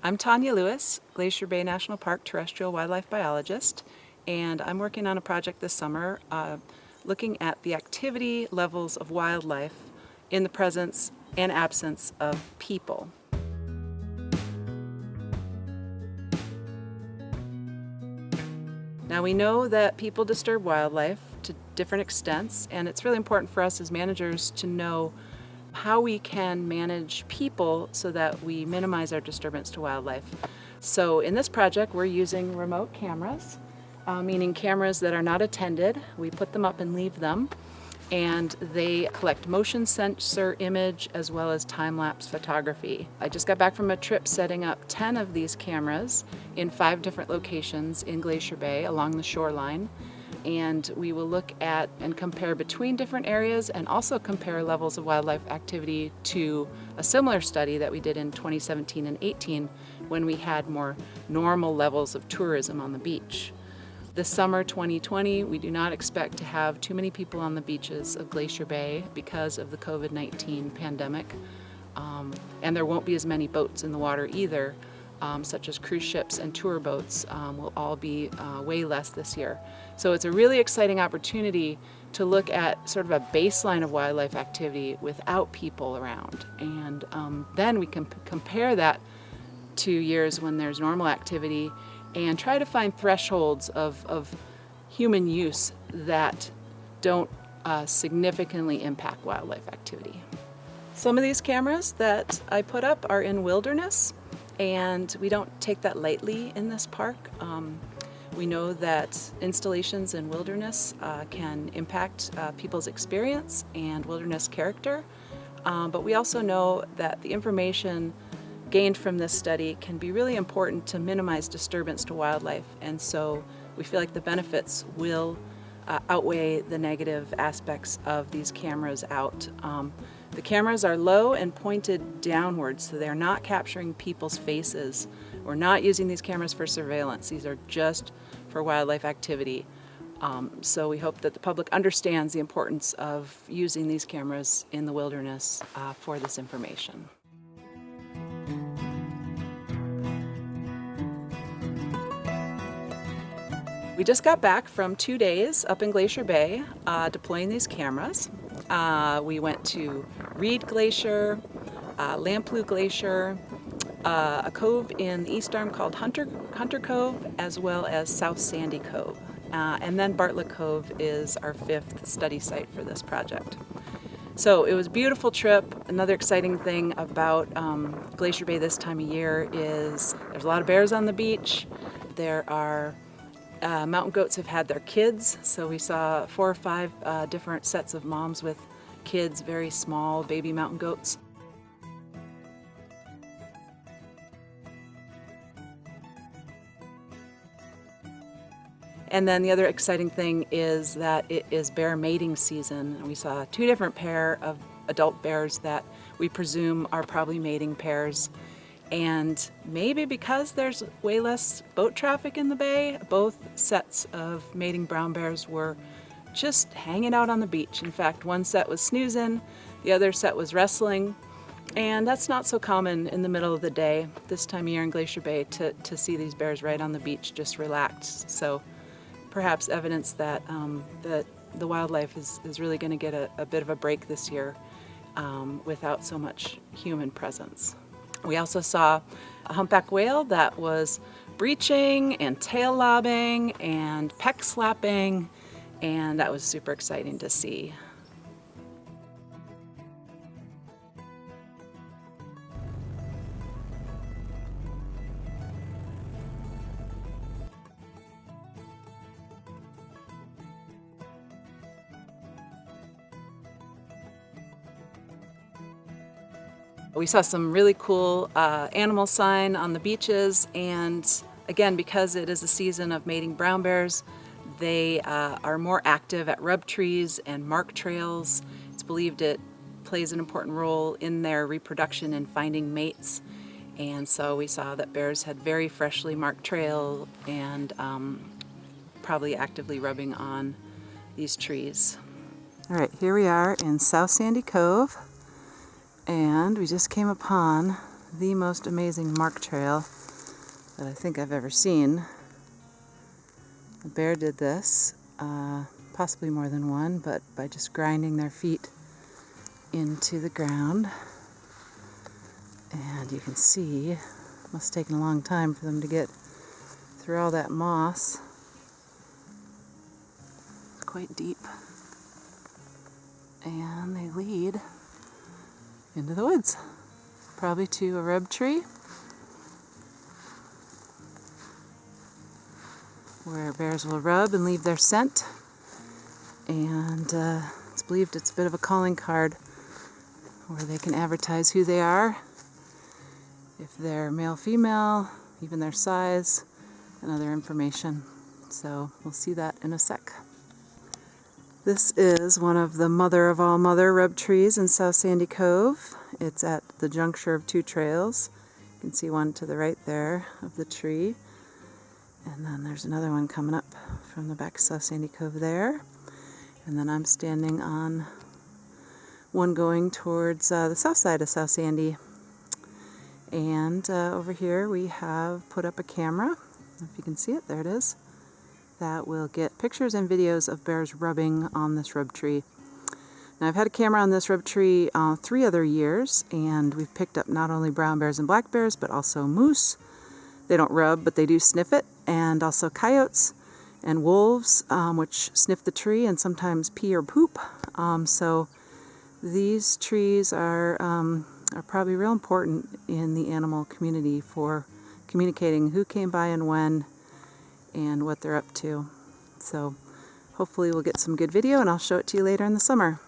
I'm Tania Lewis, Glacier Bay National Park Terrestrial Wildlife Biologist, and I'm working on a project this summer looking at the activity levels of wildlife in the presence and absence of people. Now we know that people disturb wildlife to different extents, and it's really important for us as managers to know how we can manage people so that we minimize our disturbance to wildlife. So in this project we're using remote cameras, meaning cameras that are not attended. We put them up and leave them, and they collect motion sensor image as well as time-lapse photography. I just got back from a trip setting up 10 of these cameras in 5 different locations in Glacier Bay along the shoreline, and we will look at and compare between different areas and also compare levels of wildlife activity to a similar study that we did in 2017 and 18 when we had more normal levels of tourism on the beach. This summer 2020, we do not expect to have too many people on the beaches of Glacier Bay because of the COVID-19 pandemic. And there won't be as many boats in the water either, such as cruise ships and tour boats will all be way less this year. So it's a really exciting opportunity to look at sort of a baseline of wildlife activity without people around. And then we can compare that to years when there's normal activity and try to find thresholds of human use that don't significantly impact wildlife activity. Some of these cameras that I put up are in wilderness, and we don't take that lightly in this park. We know that installations in wilderness can impact people's experience and wilderness character, but we also know that the information gained from this study can be really important to minimize disturbance to wildlife, and so we feel like the benefits will outweigh the negative aspects of these cameras out. The cameras are low and pointed downwards, so they're not capturing people's faces. We're not using these cameras for surveillance. These are just for wildlife activity. So we hope that the public understands the importance of using these cameras in the wilderness for this information. We just got back from 2 days up in Glacier Bay deploying these cameras. We went to Reed Glacier, Lamplugh Glacier, a cove in the East Arm called Hunter Cove, as well as South Sandy Cove. And then Bartlett Cove is our 5th study site for this project. So it was a beautiful trip. Another exciting thing about Glacier Bay this time of year is there's a lot of bears on the beach. There are mountain goats have had their kids, so we saw 4 or 5 different sets of moms with kids, very small baby mountain goats. And then the other exciting thing is that it is bear mating season. We saw 2 different pair of adult bears that we presume are probably mating pairs. And maybe because there's way less boat traffic in the bay, both sets of mating brown bears were just hanging out on the beach. In fact, one set was snoozing, the other set was wrestling, and that's not so common in the middle of the day this time of year in Glacier Bay to see these bears right on the beach just relaxed. So perhaps evidence that the wildlife is really going to get a bit of a break this year without so much human presence. We also saw a humpback whale that was breaching and tail lobbing and peck slapping, and that was super exciting to see. We saw some really cool animal sign on the beaches, and again, because it is a season of mating brown bears, they are more active at rub trees and mark trails. It's believed it plays an important role in their reproduction and finding mates, and so we saw that bears had very freshly marked trail and probably actively rubbing on these trees. All right, here we are in South Sandy Cove, and we just came upon the most amazing mark trail that I think I've ever seen. The bear did this, possibly more than one, but by just grinding their feet into the ground. And you can see, it must have taken a long time for them to get through all that moss. It's quite deep. And they lead into the woods, probably to a rub tree, where bears will rub and leave their scent. And it's believed it's a bit of a calling card where they can advertise who they are, if they're male, female, even their size, and other information. So we'll see that in a sec. This is one of the mother of all mother rub trees in South Sandy Cove. It's at the juncture of two trails. You can see one to the right there of the tree. And then there's another one coming up from the back of South Sandy Cove there. And then I'm standing on one going towards the south side of South Sandy. And over here we have put up a camera, if you can see it, there it is, that will get pictures and videos of bears rubbing on this rub tree. Now I've had a camera on this rub tree 3 other years, and we've picked up not only brown bears and black bears, but also moose. They don't rub, but they do sniff it, and also coyotes and wolves, which sniff the tree and sometimes pee or poop. So these trees are probably real important in the animal community for communicating who came by and when and what they're up to. So hopefully we'll get some good video and I'll show it to you later in the summer.